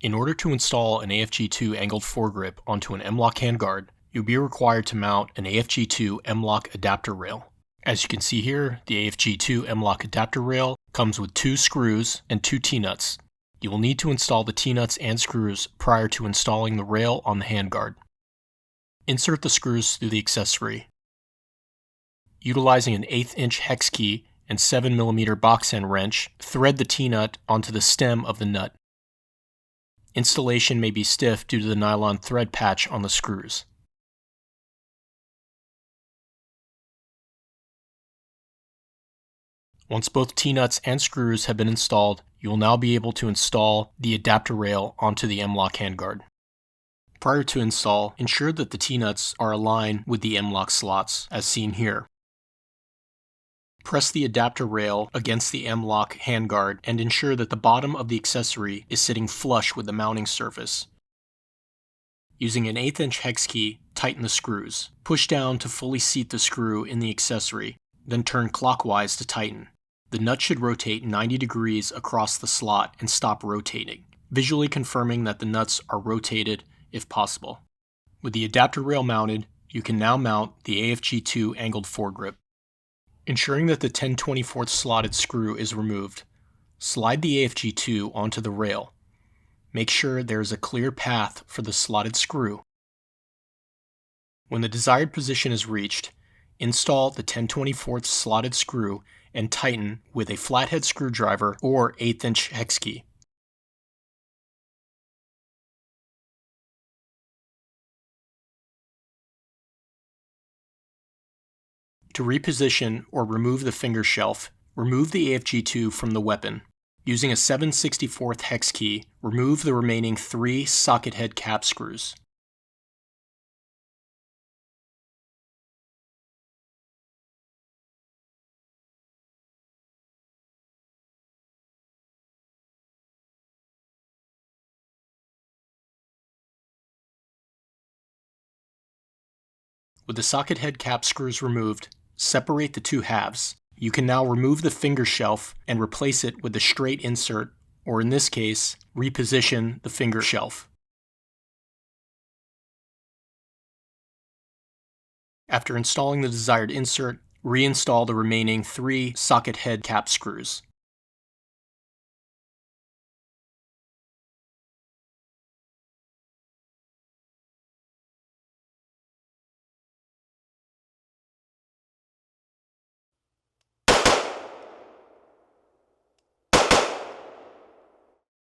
In order to install an AFG2 angled foregrip onto an M-LOK handguard, you'll be required to mount an AFG2 M-LOK adapter rail. As you can see here, the AFG2 M-LOK adapter rail comes with 2 screws and 2 T-nuts. You will need to install the T-nuts and screws prior to installing the rail on the handguard. Insert the screws through the accessory. Utilizing an 1/8 inch hex key and 7mm box end wrench, thread the T-nut onto the stem of the nut. Installation may be stiff due to the nylon thread patch on the screws. Once both T-nuts and screws have been installed, you will now be able to install the adapter rail onto the M-LOK handguard. Prior to install, ensure that the T-nuts are aligned with the M-LOK slots, as seen here. Press the adapter rail against the M-LOK handguard and ensure that the bottom of the accessory is sitting flush with the mounting surface. Using an 1/8 inch hex key, tighten the screws. Push down to fully seat the screw in the accessory, then turn clockwise to tighten. The nut should rotate 90 degrees across the slot and stop rotating, visually confirming that the nuts are rotated if possible. With the adapter rail mounted, you can now mount the AFG2 angled foregrip. Ensuring that the 10/24 slotted screw is removed, slide the AFG2 onto the rail. Make sure there is a clear path for the slotted screw. When the desired position is reached, install the 10/24 slotted screw and tighten with a flathead screwdriver or 1/8 inch hex key. To reposition or remove the finger shelf, remove the AFG2 from the weapon. Using a 7/64 hex key, remove the remaining 3 socket head cap screws. With the socket head cap screws removed, separate the 2 halves. You can now remove the finger shelf and replace it with a straight insert, or in this case, reposition the finger shelf. After installing the desired insert, reinstall the remaining 3 socket head cap screws.